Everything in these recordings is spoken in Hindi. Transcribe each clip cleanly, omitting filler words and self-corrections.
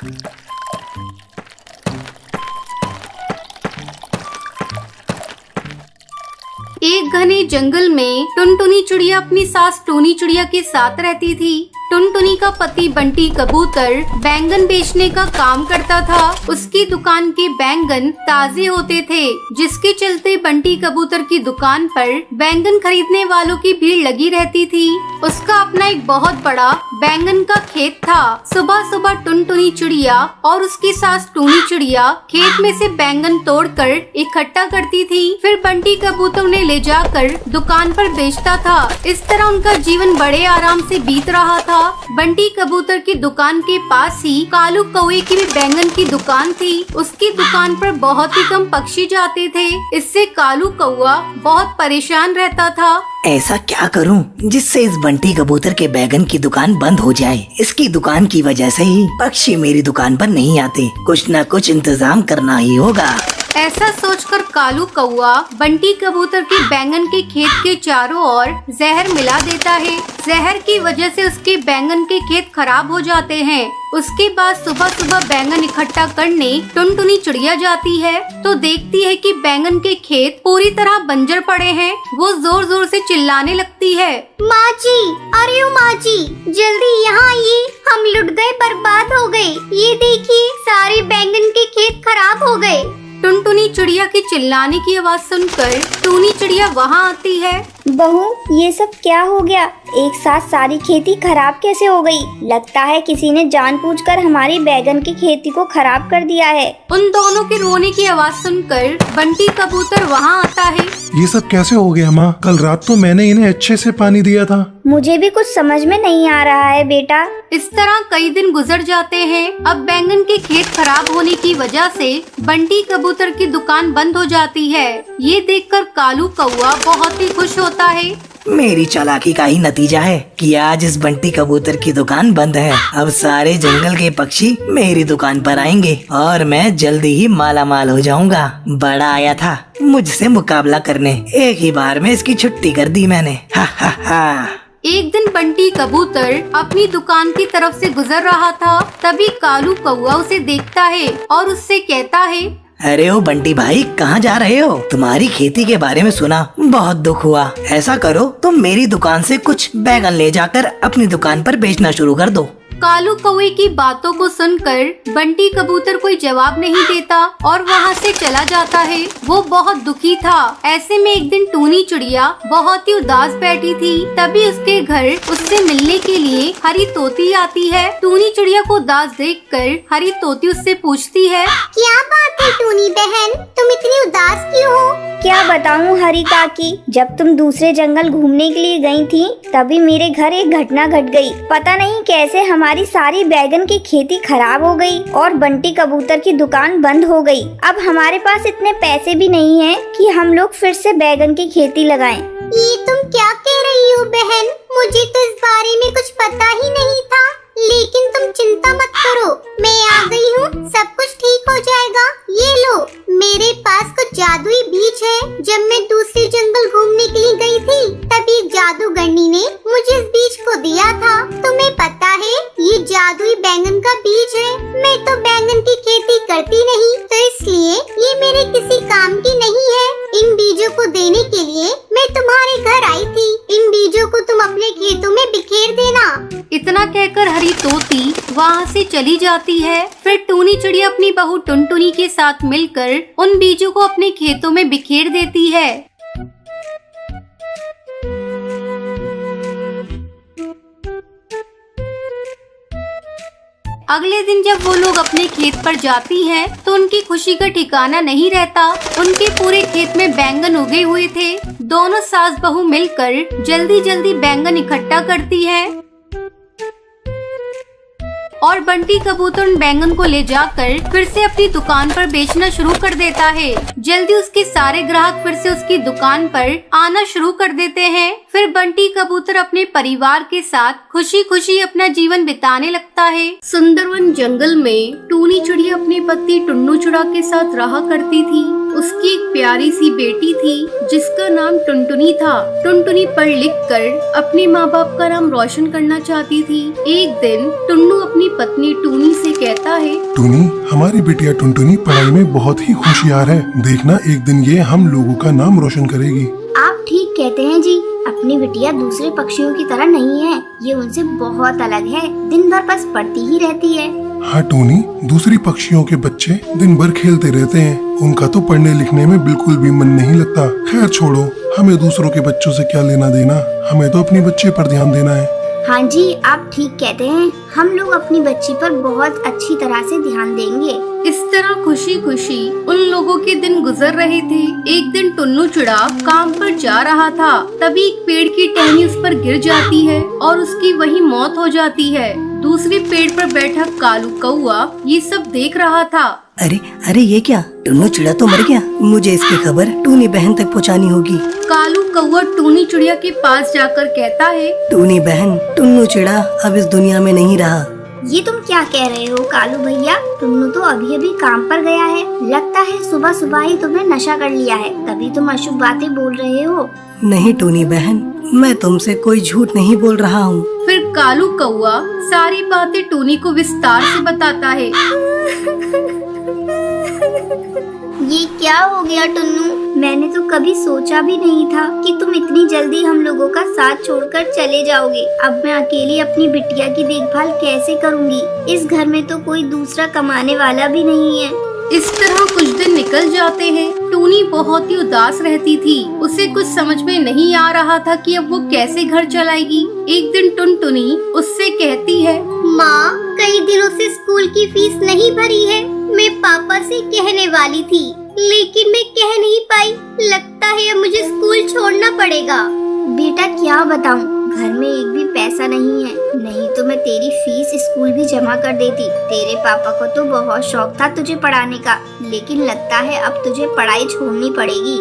एक घने जंगल में टुनटुनी चिड़िया अपनी सास टूनी चिड़िया के साथ रहती थी। टुनटुनी का पति बंटी कबूतर बैंगन बेचने का काम करता था। उसकी दुकान के बैंगन ताजे होते थे, जिसके चलते बंटी कबूतर की दुकान पर बैंगन खरीदने वालों की भीड़ लगी रहती थी। उसका अपना एक बहुत बड़ा बैंगन का खेत था। सुबह सुबह टुनटुनी चिड़िया और उसकी सास टूनी चिड़िया खेत में से बैंगन तोड़कर इकट्ठा करती थी, फिर बंटी कबूतर ने ले जाकर दुकान पर बेचता था। इस तरह उनका जीवन बड़े आराम से बीत रहा था। बंटी कबूतर की दुकान के पास ही कालू कौवे की भी बैंगन की दुकान थी। उसकी दुकान पर बहुत ही कम पक्षी जाते थे, इससे कालू कौवा बहुत परेशान रहता था। ऐसा क्या करूं जिससे इस बंटी कबूतर के बैंगन की दुकान बंद हो जाए। इसकी दुकान की वजह से ही पक्षी मेरी दुकान पर नहीं आते। कुछ न कुछ इंतजाम करना ही होगा। ऐसा सोचकर कालू कौवा बंटी कबूतर के बैंगन के खेत के चारों ओर जहर मिला देता है। जहर की वजह से उसके बैंगन के खेत खराब हो जाते हैं। उसके बाद सुबह सुबह बैंगन इकट्ठा करने टुनटुनी चिड़िया जाती है तो देखती है कि बैंगन के खेत पूरी तरह बंजर पड़े हैं। वो जोर जोर से चिल्लाने लगती है, माँ जी, अरे ओ माँ जी, जल्दी यहाँ आइए, हम लुट गए, बर्बाद हो गए। ये देखिए, सारे बैंगन के खेत खराब हो गए। टुनटुनी चिड़िया के चिल्लाने की आवाज सुनकर टूनी चिड़िया वहाँ आती है। बहू, ये सब क्या हो गया? एक साथ सारी खेती खराब कैसे हो गई? लगता है किसी ने जानबूझकर हमारी बैंगन की खेती को खराब कर दिया है। उन दोनों के रोने की आवाज सुनकर बंटी कबूतर वहाँ आता है। ये सब कैसे हो गया माँ? कल रात तो मैंने इन्हें अच्छे से पानी दिया था। मुझे भी कुछ समझ में नहीं आ रहा है बेटा। इस तरह कई दिन गुजर जाते हैं। अब बैंगन के खेत खराब होने की वजह से बंटी कबूतर की दुकान बंद हो जाती है। ये देखकर कालू कौवा बहुत ही खुश होता है। मेरी चालाकी का ही नतीजा है कि आज इस बंटी कबूतर की दुकान बंद है। अब सारे जंगल के पक्षी मेरी दुकान पर आएंगे और मैं जल्दी ही माला माल हो जाऊंगा। बड़ा आया था मुझसे मुकाबला करने, एक ही बार में इसकी छुट्टी कर दी मैंने। हा हा हा। एक दिन बंटी कबूतर अपनी दुकान की तरफ से गुजर रहा था, तभी कालू कौवा उसे देखता है और उससे कहता है, अरे ओ बंटी भाई, कहाँ जा रहे हो? तुम्हारी खेती के बारे में सुना, बहुत दुख हुआ। ऐसा करो, तुम मेरी दुकान से कुछ बैंगन ले जाकर अपनी दुकान पर बेचना शुरू कर दो। कालू कौवे की बातों को सुनकर बंटी कबूतर कोई जवाब नहीं देता और वहाँ से चला जाता है। वो बहुत दुखी था। ऐसे में एक दिन टूनी चिड़िया बहुत ही उदास बैठी थी, तभी उसके घर उससे मिलने के लिए हरी तोती आती है। टूनी चिड़िया को उदास देखकर हरी तोती उससे पूछती है, क्या बात है टूनी बहन, तुम इतनी उदास क्यों हो? क्या बताऊँ हरी काकी, जब तुम दूसरे जंगल घूमने के लिए गई थी तभी मेरे घर एक घटना घट गई। पता नहीं कैसे हमारी सारी बैंगन की खेती खराब हो गई और बंटी कबूतर की दुकान बंद हो गई। अब हमारे पास इतने पैसे भी नहीं हैं कि हम लोग फिर से बैंगन की खेती लगाएं। ये तुम क्या कह रही हो बहन? मुझे तो इस बारे में कुछ पता ही नहीं था। लेकिन तुम चिंता मत करो, मैं आ गई हूँ, सब कुछ ठीक हो जाएगा। ये लो, मेरे पास कुछ जादुई बीज है। जब मैं दूसरे जंगल घूमने के लिए गई थी तभी एक जादूगरनी ने मुझे इस बीज को दिया था। तुम्हें पता है, ये जादुई बैंगन का बीज है। मैं तो बैंगन की खेती करती नहीं, तो इसलिए ये मेरे किसी काम की नहीं है। इन बीजों को देने के लिए मैं तुम्हारे घर आई थी। इन बीजों को तुम अपने खेतों में बिखेर देना। इतना कहकर हरी तोती वहाँ से चली जाती है। फिर टूनी चिड़िया अपनी बहू टुनटुनी के साथ मिलकर उन बीजों को अपने खेतों में बिखेर देती है। अगले दिन जब वो लोग अपने खेत पर जाती हैं, तो उनकी खुशी का ठिकाना नहीं रहता। उनके पूरे खेत में बैंगन उगे हुए थे। दोनों सास बहू मिलकर जल्दी जल्दी बैंगन इकट्ठा करती है और बंटी कबूतर उन बैंगन को ले जाकर फिर से अपनी दुकान पर बेचना शुरू कर देता है। जल्दी उसके सारे ग्राहक फिर से उसकी दुकान पर आना शुरू कर देते हैं। फिर बंटी कबूतर अपने परिवार के साथ खुशी खुशी अपना जीवन बिताने लगता है। सुंदरवन जंगल में टूनी चिड़िया अपने पति टुन्नू चिड़ा के साथ रहा करती थी। उसकी एक प्यारी सी बेटी थी जिसका नाम टुनटुनी था। टुनटुनी पढ़ लिख कर अपने माँ बाप का नाम रोशन करना चाहती थी। एक दिन टुन्नू अपनी पत्नी टूनी से कहता है, टूनी, हमारी बिटिया टुनटुनी पढ़ाई में बहुत ही होशियार है। देखना एक दिन ये हम लोगों का नाम रोशन करेगी। आप ठीक कहते हैं जी। अपनी बिटिया दूसरे पक्षियों की तरह नहीं है, ये उनसे बहुत अलग है। दिन भर बस पढ़ती ही रहती है। हाँ टूनी, दूसरी पक्षियों के बच्चे दिन भर खेलते रहते हैं, उनका तो पढ़ने लिखने में बिल्कुल भी मन नहीं लगता। खैर छोड़ो, हमें दूसरों के बच्चों से क्या लेना देना, हमें तो अपनी बच्चे पर ध्यान देना है। हाँ जी, आप ठीक कहते हैं। हम लोग अपनी बच्ची पर बहुत अच्छी तरह से ध्यान देंगे। इस तरह खुशी खुशी उन लोगों के दिन गुजर रहे थे। एक दिन टुन्नू चिड़ा काम पर जा रहा था, तभी एक पेड़ की टहनी उस पर गिर जाती है और उसकी वहीं मौत हो जाती है। दूसरे पेड़ पर बैठा कालू कौआ ये सब देख रहा था। अरे अरे ये क्या, टुन्नू चिड़ा तो मर गया। मुझे इसकी खबर टूनी बहन तक पहुंचानी होगी। कालू कौआ टूनी चिड़िया के पास जाकर कहता है, टूनी बहन, टुन्नू चिड़ा अब इस दुनिया में नहीं रहा। ये तुम क्या कह रहे हो कालू भैया? टुन्नू तो अभी अभी काम पर गया है। लगता है सुबह सुबह ही तुमने नशा कर लिया है, तभी तुम अशुभ बातें बोल रहे हो। नहीं टूनी बहन, मैं तुमसे कोई झूठ नहीं बोल रहा हूँ। फिर कालू कौआ सारी बातें टूनी को विस्तार से बताता है। ये क्या हो गया टुन्नू? मैंने तो कभी सोचा भी नहीं था कि तुम इतनी जल्दी हम लोगों का साथ छोड़कर चले जाओगे। अब मैं अकेली अपनी बिटिया की देखभाल कैसे करूँगी? इस घर में तो कोई दूसरा कमाने वाला भी नहीं है। इस तरह कुछ दिन निकल जाते हैं। टूनी बहुत ही उदास रहती थी। उसे कुछ समझ में नहीं आ रहा था कि अब वो कैसे घर चलाएगी। एक दिन टुनटुनी उससे कहती है, माँ, कई दिनों से स्कूल की फीस नहीं भरी है। मैं पापा से कहने वाली थी, लेकिन मैं कह नहीं पाई। लगता है अब मुझे स्कूल छोड़ना पड़ेगा। बेटा क्या बताऊँ, घर में एक भी पैसा नहीं है, नहीं तो मैं तेरी फीस स्कूल भी जमा कर देती। तेरे पापा को तो बहुत शौक था तुझे पढ़ाने का, लेकिन लगता है अब तुझे पढ़ाई छोड़नी पड़ेगी।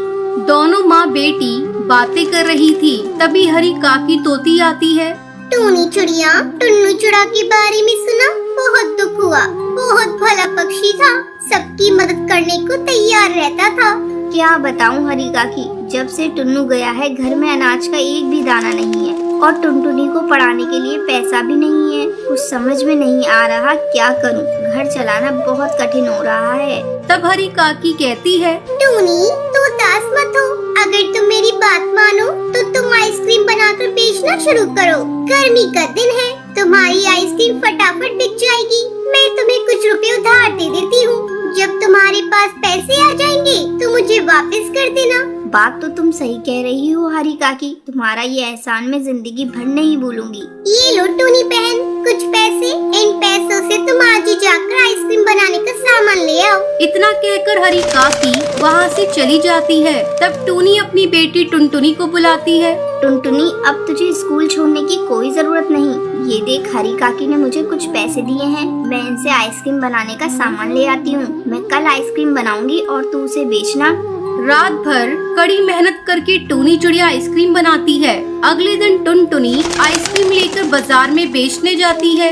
दोनों माँ बेटी बातें कर रही थी, तभी हरी काकी तोती आती है। टूनी चिड़िया, टुन्नू चिड़ा के बारे में सुना? बहुत दुख हुआ। बहुत भला पक्षी था, सबकी मदद करने को तैयार रहता था। क्या बताऊं हरी काकी, जब से टुन्नू गया है घर में अनाज का एक भी दाना नहीं है और टुनटुनी को पढ़ाने के लिए पैसा भी नहीं है। कुछ समझ में नहीं आ रहा क्या करूं। घर चलाना बहुत कठिन हो रहा है। तब हरी काकी कहती है, टूनी, तू उदास मत हो। अगर तुम मेरी बात मानो तो तुम आइसक्रीम बनाकर बेचना शुरू करो। गर्मी का दिन है, तुम्हारी आइसक्रीम फटाफट बिक जाएगी। मैं तुम्हें कुछ रुपए उधार दे देती हूँ। जब तुम्हारे पास पैसे आ जाएंगे तो मुझे वापस कर देना। बात तो तुम सही कह रही हो हरी काकी, तुम्हारा ये एहसान मैं जिंदगी भर नहीं भूलूंगी। ये लो टूनी बहन, कुछ पैसे। इन पैसों से तुम आज ही जाकर आइसक्रीम बनाने का सामान ले आओ। इतना कहकर हरी काकी वहाँ से चली जाती है। तब टूनी अपनी बेटी टुनटुनी को बुलाती है। टुनटुनी, अब तुझे स्कूल छोड़ने की कोई जरूरत नहीं। ये देख, हरी काकी ने मुझे कुछ पैसे दिए हैं, मैं इनसे आइसक्रीम बनाने का सामान ले आती हूँ। मैं कल आइसक्रीम बनाऊंगी और तू उसे बेचना। रात भर कड़ी मेहनत करके टूनी चिड़िया आइसक्रीम बनाती है। अगले दिन टुनटुनी आइसक्रीम लेकर बाजार में बेचने जाती है।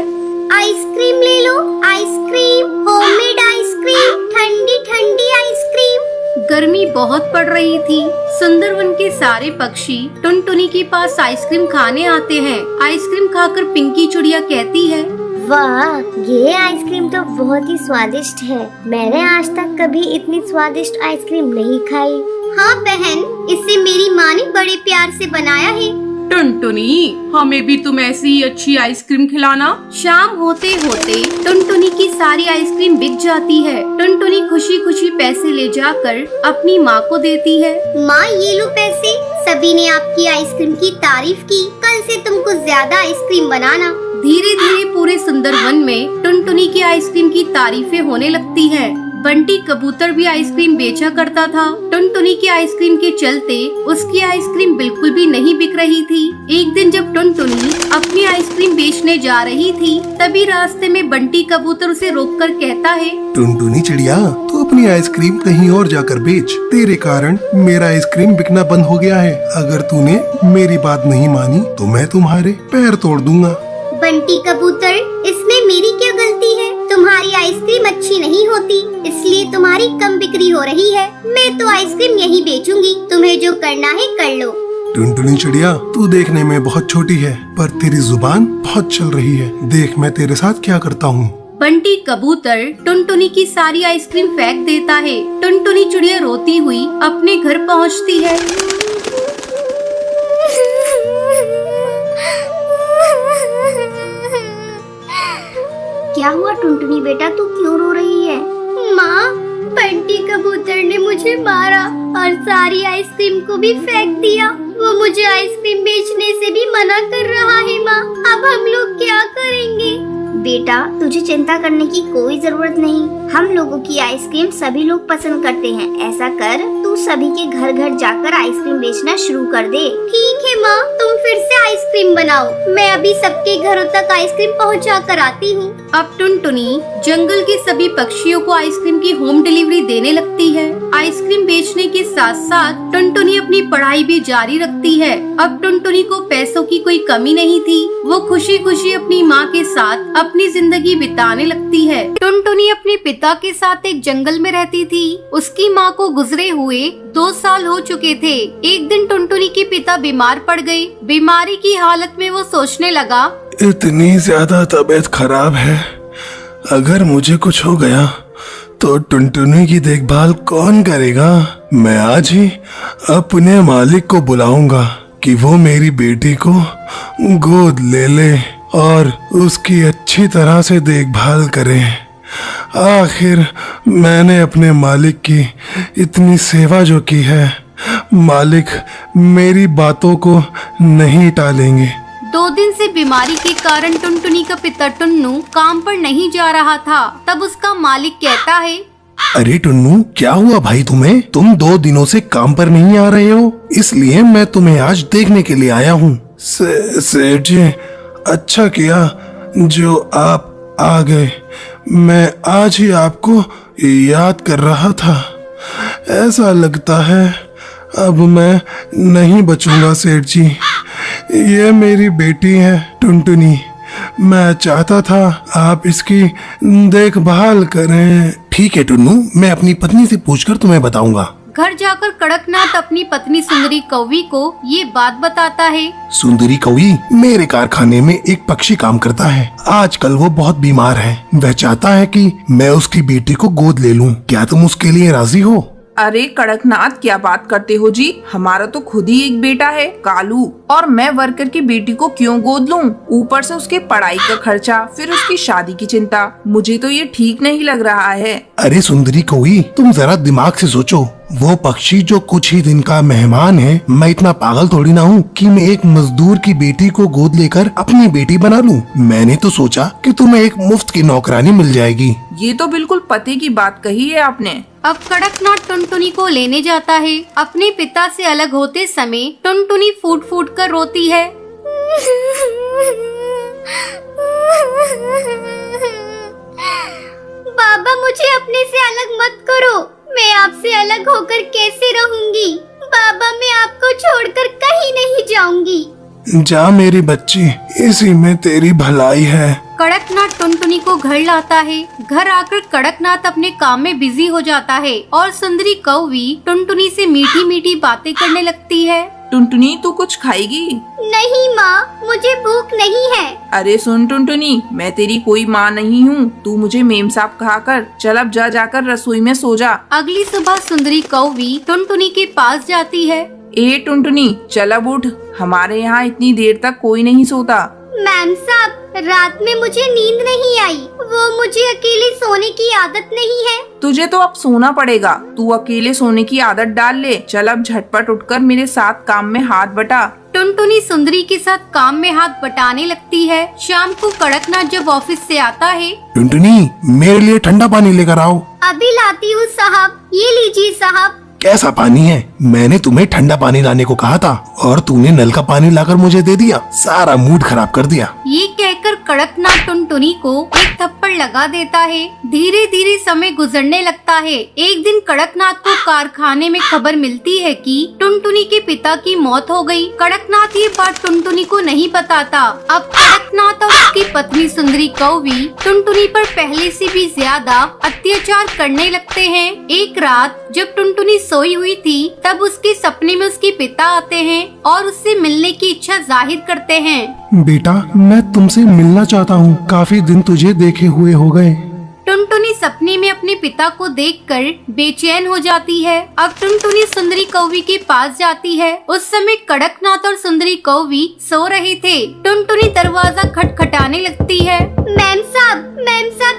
आइसक्रीम ले लो, आइसक्रीम, होममेड आइसक्रीम, ठंडी ठंडी आइसक्रीम। गर्मी बहुत पड़ रही थी। सुंदरवन के सारे पक्षी टुनटुनी के पास आइसक्रीम खाने आते हैं। आइसक्रीम खाकर पिंकी चिड़िया कहती है, वाह, ये आइसक्रीम तो बहुत ही स्वादिष्ट है। मैंने आज तक कभी इतनी स्वादिष्ट आइसक्रीम नहीं खाई। हाँ बहन, इसे मेरी माँ ने बड़े प्यार से बनाया है। टुनटुनी, हमें भी तुम ऐसी ही अच्छी आइसक्रीम खिलाना। शाम होते होते टुनटुनी की सारी आइसक्रीम बिक जाती है। टुनटुनी खुशी खुशी पैसे ले जाकर अपनी माँ को देती है। माँ, ये लो पैसे। सभी ने आपकी आइसक्रीम की तारीफ की। कल से तुम कुछ ज्यादा आइसक्रीम बनाना। धीरे धीरे पूरे सुंदरवन में टुनटुनी की आइसक्रीम की तारीफें होने लगती हैं। बंटी कबूतर भी आइसक्रीम बेचा करता था। टुनटुनी की आइसक्रीम के चलते उसकी आइसक्रीम बिल्कुल भी नहीं बिक रही थी। एक दिन जब टुनटुनी अपनी आइसक्रीम बेचने जा रही थी, तभी रास्ते में बंटी कबूतर उसे रोककर कहता है, टुनटुनी चिड़िया, तू अपनी आइसक्रीम कहीं और जाकर बेच। तेरे कारण मेरा आइसक्रीम बिकना बंद हो गया है। अगर तूने मेरी बात नहीं मानी तो मैं तुम्हारे पैर तोड़ दूंगा। बंटी कबूतर, इसमें मेरी क्या गलती है? तुम्हारी आइसक्रीम अच्छी नहीं होती, इसलिए तुम्हारी कम बिक्री हो रही है। मैं तो आइसक्रीम यही बेचूंगी, तुम्हें जो करना है कर लो। टुनटुनी चिड़िया, तू देखने में बहुत छोटी है, पर तेरी जुबान बहुत चल रही है। देख मैं तेरे साथ क्या करता हूँ। बंटी कबूतर टुनटुनी की सारी आइसक्रीम फेंक देता है। टुनटुनी चिड़िया रोती हुई अपने घर पहुंचती है। क्या हुआ टुनटुनी बेटा, तू क्यों रो रही है? माँ, बंटी कबूतर ने मुझे मारा और सारी आइसक्रीम को भी फेंक दिया। वो मुझे आइसक्रीम बेचने से भी मना कर रहा है। माँ, अब हम लोग क्या करेंगे? बेटा, तुझे चिंता करने की कोई जरूरत नहीं। हम लोगों की आइसक्रीम सभी लोग पसंद करते हैं। ऐसा कर, तू सभी के घर घर जाकर आइसक्रीम बेचना शुरू कर दे। ठीक है माँ, तुम फिर से आइसक्रीम बनाओ। मैं अभी सबके घरों तक आइसक्रीम पहुँचा कर आती हूँ। अब टुनटुनी जंगल के सभी पक्षियों को आइसक्रीम की होम डिलीवरी देने लगती है। आइसक्रीम बेचने के साथ साथ टुनटुनी अपनी पढ़ाई भी जारी रखती है। अब टुनटुनी को पैसों की कोई कमी नहीं थी। वो खुशी खुशी अपनी माँ के साथ अपनी जिंदगी बिताने लगती है। टुनटुनी अपने पिता के साथ एक जंगल में रहती थी। उसकी माँ को गुजरे हुए 2 साल हो चुके थे। एक दिन टुनटुनी के पिता बीमार पड़ गए। बीमारी की हालत में वो सोचने लगा, इतनी ज्यादा तबीयत खराब है, अगर मुझे कुछ हो गया तो टुनटुनी की देखभाल कौन करेगा? मैं आज ही अपने मालिक को बुलाऊंगा कि वो मेरी बेटी को गोद ले ले और उसकी अच्छी तरह से देखभाल करे। आखिर मैंने अपने मालिक की इतनी सेवा जो की है, मालिक मेरी बातों को नहीं टालेंगे। 2 दिन से बीमारी के कारण टुनटुनी का पिता टुन्नू काम पर नहीं जा रहा था। तब उसका मालिक कहता है, अरे टुन्नू, क्या हुआ भाई तुम्हें? तुम 2 दिनों से काम पर नहीं आ रहे हो, इसलिए मैं तुम्हें आज देखने के लिए आया हूँ। सेठ जी, अच्छा किया जो आप आ गए। मैं आज ही आपको याद कर रहा था। ऐसा लगता है अब मैं नहीं बचूंगा सेठ जी। ये मेरी बेटी है टुनटुनी। मैं चाहता था आप इसकी देखभाल करें। ठीक है टुन्नू, मैं अपनी पत्नी से पूछकर तुम्हें बताऊंगा। घर जाकर कड़कनाथ अपनी पत्नी सुंदरी कौवी को ये बात बताता है। सुंदरी कौवी, मेरे कारखाने में एक पक्षी काम करता है। आजकल वो बहुत बीमार है। वह चाहता है कि मैं उसकी बेटी को गोद ले लूं। क्या तुम उसके लिए राजी हो? अरे कड़कनाथ, क्या बात करते हो जी? हमारा तो खुद ही एक बेटा है कालू, और मैं वर्कर की बेटी को क्यों गोद लूं? ऊपर से उसके पढ़ाई का खर्चा, फिर उसकी शादी की चिंता। मुझे तो ये ठीक नहीं लग रहा है। अरे सुंदरी कौवी, तुम जरा दिमाग से सोचो। वो पक्षी जो कुछ ही दिन का मेहमान है, मैं इतना पागल थोड़ी ना हूँ कि मैं एक मजदूर की बेटी को गोद लेकर अपनी बेटी बना लूं। मैंने तो सोचा कि तुम्हें एक मुफ्त की नौकरानी मिल जाएगी। ये तो बिल्कुल पते की बात कही है आपने। अब कड़कनाथ टुनटुनी को लेने जाता है। अपने पिता से अलग होते समय टुनटुनी फूट फूट कर रोती है। बाबा, मुझे अपने से अलग मत करो। मैं आपसे अलग होकर कैसे रहूंगी? बाबा, मैं आपको छोड़कर कहीं नहीं जाऊंगी। जा मेरी बच्ची, इसी में तेरी भलाई है। कड़कनाथ टुनटुनी को घर लाता है। घर आकर कड़कनाथ अपने काम में बिजी हो जाता है और सुंदरी कौवी टुनटुनी से मीठी मीठी बातें करने लगती है। टुनटुनी, तू कुछ खाएगी? नहीं माँ, मुझे भूख नहीं है। अरे सुन टुनटुनी, मैं तेरी कोई माँ नहीं हूँ। तू मुझे मेम साहब कहा कर। चल अब जा जाकर रसोई में सो जा। अगली सुबह सुंदरी कौवी टुनटुनी के पास जाती है। ए टुनटुनी, चल अब उठ। हमारे यहाँ इतनी देर तक कोई नहीं सोता। मैम साहब, रात में मुझे नींद नहीं आई। वो मुझे अकेले सोने की आदत नहीं है। तुझे तो अब सोना पड़ेगा। तू अकेले सोने की आदत डाल ले। चल अब झटपट उठकर मेरे साथ काम में हाथ बटा। टुनटुनी सुंदरी के साथ काम में हाथ बटाने लगती है। शाम को कड़कनाथ जब ऑफिस से आता है, टुनटुनी, मेरे लिए ठंडा पानी लेकर आओ। अभी लाती हूँ साहब। ये लीजिए साहब। कैसा पानी है? मैंने तुम्हें ठंडा पानी लाने को कहा था और तूने नल का पानी लाकर मुझे दे दिया। सारा मूड खराब कर दिया। ये कहकर कड़कनाथ टुनटुनी को एक थप्पड़ लगा देता है। धीरे धीरे समय गुजरने लगता है। एक दिन कड़कनाथ को कारखाने में खबर मिलती है कि टुनटुनी के पिता की मौत हो गई। कड़कनाथ ये बात टुनटुनी को नहीं बताता। अब कड़कनाथ और उसकी पत्नी सुंदरी कौवी टुनटुनी पर पहले से भी ज्यादा अत्याचार करने लगते हैं। एक रात जब टुनटुनी सोई हुई थी तब उसके सपने में उसके पिता आते हैं और उससे मिलने की इच्छा जाहिर करते हैं। बेटा, मैं तुमसे मिलना चाहता हूँ। काफी दिन तुझे देखे हुए हो गए। टुनटुनी सपने में अपने पिता को देखकर बेचैन हो जाती है। अब टुनटुनी सुंदरी कौवी के पास जाती है। उस समय कड़कनाथ और सुंदरी कौवी सो रहे थे। टुनटुनी दरवाजा खटखटाने लगती है। मैम साहब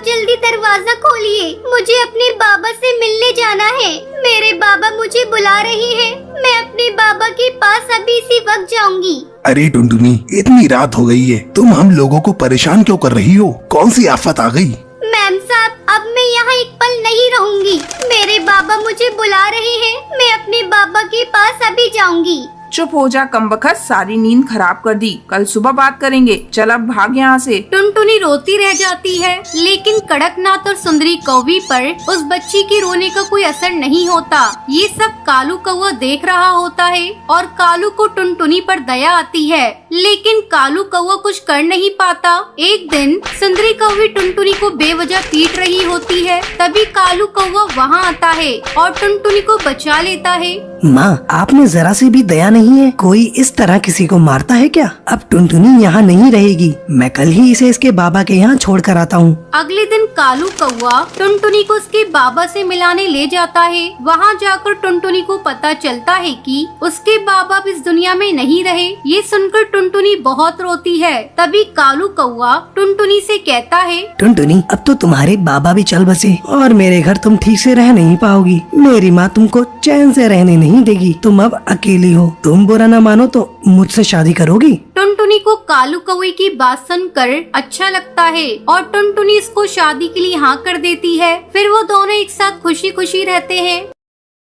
जल्दी दरवाजा खोलिए, मुझे अपने बाबा से मिलने जाना है। मेरे बाबा मुझे बुला रहे हैं। मैं अपने बाबा के पास अभी इसी वक्त जाऊंगी। अरे टुनटुनी, इतनी रात हो गई है, तुम हम लोगों को परेशान क्यों कर रही हो? कौन सी आफत आ गई? मैम साहब, अब मैं यहाँ एक पल नहीं रहूंगी। मेरे बाबा मुझे बुला रहे हैं। मैं अपने बाबा के पास अभी जाऊंगी। चुप हो जा कमबख्त, सारी नींद खराब कर दी। कल सुबह बात करेंगे। चल अब भाग यहाँ से। टुनटुनी रोती रह जाती है, लेकिन कड़कनाथ और सुंदरी कौवी पर उस बच्ची के रोने का कोई असर नहीं होता। ये सब कालू कौवा देख रहा होता है और कालू को टुनटुनी पर दया आती है, लेकिन कालू कौवा कुछ कर नहीं पाता। एक दिन सुंदरी कौवी टुनटुनी को बेवजह पीट रही होती है। तभी कालू कौवा वहाँ आता है और टुनटुनी को बचा लेता है। माँ, आप में जरा सी भी दया नहीं है? कोई इस तरह किसी को मारता है क्या? अब टुनटुनी यहाँ नहीं रहेगी। मैं कल ही इसे इसके बाबा के यहाँ छोड़ कर आता हूँ। अगले दिन कालू कौवा टुनटुनी को उसके बाबा से मिलाने ले जाता है। वहाँ जाकर टुनटुनी को पता चलता है कि उसके बाबा अब इस दुनिया में नहीं रहे। ये सुनकर टुनटुनी बहुत रोती है। तभी कालू कौवा टुनटुनी से कहता है, टुनटुनी, अब तो तुम्हारे बाबा भी चल बसे और मेरे घर तुम ठीक से रह नहीं पाओगी। मेरी माँ तुमको चैन से रहने नहीं देगी। तुम अब अकेली हो। तुम बुरा न मानो तो मुझसे शादी करोगी? टुनटुनी को कालू कौवे की बात सुनकर अच्छा लगता है और टुनटुनी इसको शादी के लिए हाँ कर देती है। फिर वो दोनों एक साथ खुशी खुशी रहते हैं।